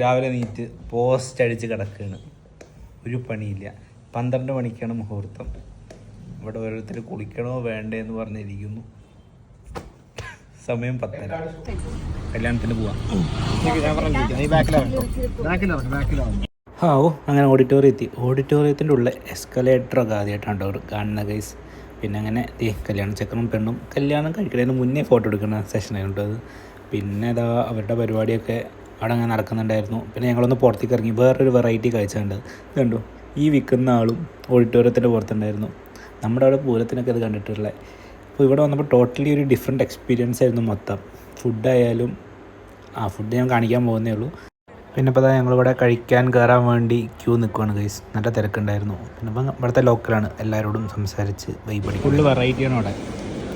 രാവിലെ NEET post അടിച്ച് കിടക്കുകയാണ്. ഒരു പണിയില്ല. 12 മണിക്കാണ് മുഹൂർത്തം. ഇവിടെ ഓരോരുത്തർ കുളിക്കണോ വേണ്ടേ എന്ന് പറഞ്ഞിരിക്കുന്നു. സമയം 10:30. കല്യാണത്തിന് പോവാം. അങ്ങനെ ഓഡിറ്റോറിയം എത്തി. ഓഡിറ്റോറിയത്തിൻ്റെ ഉള്ളിൽ എസ്കലേറ്ററൊക്കെ ആദ്യമായിട്ടാണ് കാണുന്ന ഗൈസ്. പിന്നെ അങ്ങനെ കല്യാണ ചെക്കനും പെണ്ണും കല്യാണം കഴിക്കുന്നതിന് മുന്നേ ഫോട്ടോ എടുക്കുന്ന സെഷനായിരുന്നു അത്. പിന്നെ അതാ അവരുടെ പരിപാടിയൊക്കെ അവിടെ അങ്ങനെ നടക്കുന്നുണ്ടായിരുന്നു. പിന്നെ ഞങ്ങളൊന്ന് പുറത്തേക്ക് ഇറങ്ങി വേറൊരു വെറൈറ്റി കാഴ്ച കണ്ടത്. കണ്ടു, ഈ വിൽക്കുന്ന ആളും ഓഡിറ്റോറിയത്തിൻ്റെ പുറത്തുണ്ടായിരുന്നു. നമ്മുടെ അവിടെ പൂരത്തിനൊക്കെ അത് കണ്ടിട്ടുള്ളത്. അപ്പോൾ ഇവിടെ വന്നപ്പോൾ ടോട്ടലി ഒരു ഡിഫറെൻറ്റ് എക്സ്പീരിയൻസ് ആയിരുന്നു മൊത്തം. ഫുഡായാലും ഫുഡ് ഞാൻ കാണിക്കാൻ പോകുന്നേ ഉള്ളൂ. പിന്നെ ഇപ്പോൾ ഞങ്ങളിവിടെ കഴിക്കാൻ കയറാൻ വേണ്ടി ക്യൂ നിൽക്കുകയാണ് ഗൈസ്. നല്ല തിരക്കുണ്ടായിരുന്നു. പിന്നെ ഇപ്പം ഇവിടുത്തെ ലോക്കലാണ്, എല്ലാവരോടും സംസാരിച്ച് വൈബടി. ഫുള്ള് വെറൈറ്റിയാണ് അവിടെ.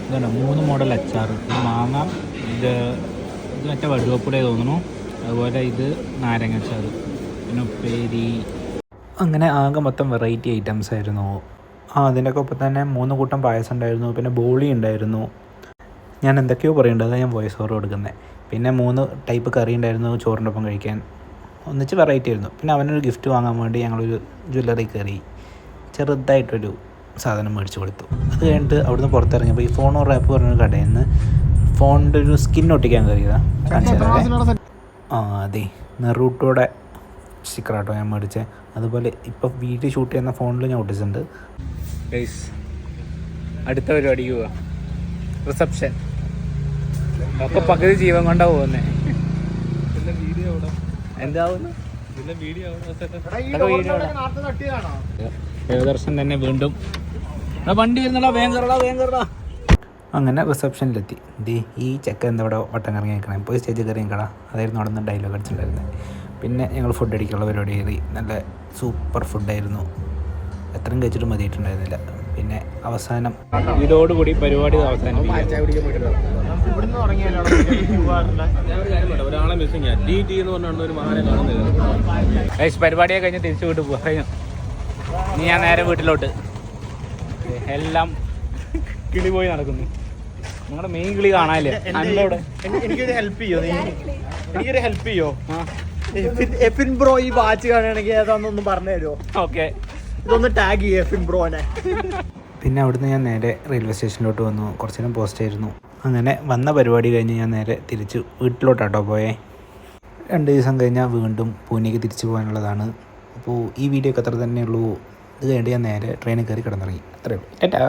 ഇതാണ് 3 മോഡൽ അച്ചാർ. മാങ്ങ, ഇത് മറ്റേ വടുവപ്പുടേ തോന്നുന്നു. അതുപോലെ ഇത് നാരങ്ങ അച്ചാർ, പിന്നെ ഉപ്പേരി. അങ്ങനെ ആകെ മൊത്തം വെറൈറ്റി ഐറ്റംസ് ആയിരുന്നു. അതിൻ്റെയൊക്കെ ഒപ്പം തന്നെ 3 കൂട്ടം പായസം ഉണ്ടായിരുന്നു. പിന്നെ ബോളി ഉണ്ടായിരുന്നു. ഞാൻ എന്തൊക്കെയോ പറയേണ്ടത്, അതാണ് ഞാൻ വോയിസ് ഓവർ കൊടുക്കുന്നത്. പിന്നെ 3 ടൈപ്പ് കറി ഉണ്ടായിരുന്നു ചോറിൻ്റെ ഒപ്പം കഴിക്കാൻ. ഒന്നിച്ച് വെറൈറ്റി ആയിരുന്നു. പിന്നെ അവനൊരു ഗിഫ്റ്റ് വാങ്ങാൻ വേണ്ടി ഞങ്ങളൊരു ജ്വല്ലറി കയറി ചെറുതായിട്ടൊരു സാധനം മേടിച്ച് കൊടുത്തു. അത് കഴിഞ്ഞിട്ട് അവിടുന്ന് പുറത്തിറങ്ങിയപ്പോൾ ഈ ഫോൺ ഓർ ആപ്പ് പറഞ്ഞൊരു കടയിൽ നിന്ന് ഫോണിൻ്റെ ഒരു സ്കിൻ ഒട്ടിക്കാൻ കയറിയതാണ്. കാണിച്ചത് അതെ, നെറൂട്ടോയുടെ സ്റ്റിക്കറാട്ടോ ഞാൻ മേടിച്ചത്. അതുപോലെ ഇപ്പോൾ വീഡിയോ ഷൂട്ട് ചെയ്യുന്ന ഫോണിൽ ഞാൻ ഒട്ടിച്ചിട്ടുണ്ട്. അടുത്ത പരിപാടിക്ക് പോവാ, റിസപ്ഷൻ. ഒക്കെ പകുതി ജീവൻ കൊണ്ടാ പോകുന്നേ. എന്താവുന്നു ദേവദർശൻ തന്നെ വീണ്ടും വണ്ടി വരുന്നടാ, വേഗം. അങ്ങനെ റിസപ്ഷനിലെത്തി. ഈ ചെക്ക എന്താ ഇവിടെ വട്ടം കറങ്ങി നിൽക്കണേ, പോയി സ്റ്റേജിൽ കയറി നിൽക്കടാ. അതായിരുന്നു അവിടെ നിന്ന് ഡയലോഗ് അടിച്ചിട്ടുണ്ടായിരുന്നത്. പിന്നെ ഞങ്ങൾ ഫുഡ് അടിക്കാനുള്ള പരിപാടി കയറി. നല്ല സൂപ്പർ ഫുഡായിരുന്നു. എത്രയും കഴിച്ചിട്ട് മതിയിട്ടുണ്ടായിരുന്നില്ല. പിന്നെ അവസാനം ഇതോടുകൂടി പരിപാടി പരിപാടിയെ കഴിഞ്ഞ് തിരിച്ചു വീട്ടിൽ പോകാം. ഇനി ഞാൻ നേരെ വീട്ടിലോട്ട്. എല്ലാം കിളി പോയി നടക്കുന്നു. നിങ്ങളുടെ മെയിൻ കിളി കാണാനില്ലേ? എനിക്കൊരു ഹെൽപ്പ് ചെയ്യോ? എഫിൻ ബ്രോ ഈ വാച്ച് കാണുകയാണെങ്കിൽ ഏതാണെന്നൊന്ന് പറഞ്ഞു തരുമോ? ഓക്കെ, ഇതൊന്ന് ടാഗ് ചെയ്യേ എഫിൻ ബ്രോനെ. പിന്നെ അവിടുന്ന് ഞാൻ നേരെ റെയിൽവേ സ്റ്റേഷനിലോട്ട് വന്നു. കുറച്ച് നേരം പോസ്റ്റ് ആയിരുന്നു. അങ്ങനെ വന്ന പരിപാടി കഴിഞ്ഞ് ഞാൻ നേരെ തിരിച്ച് വീട്ടിലോട്ടാട്ടോ പോയേ. 2 ദിവസം കഴിഞ്ഞാൽ വീണ്ടും പൂനെക്ക് തിരിച്ചു പോകാനുള്ളതാണ്. അപ്പോൾ ഈ വീഡിയോ ഒക്കെ അത്ര തന്നെയുള്ളൂ. ഇത് കഴിഞ്ഞ് ഞാൻ നേരെ ട്രെയിനിൽ കയറി കിടന്നിറങ്ങി. അത്രയേ ഉള്ളൂ. ടാറ്റാ.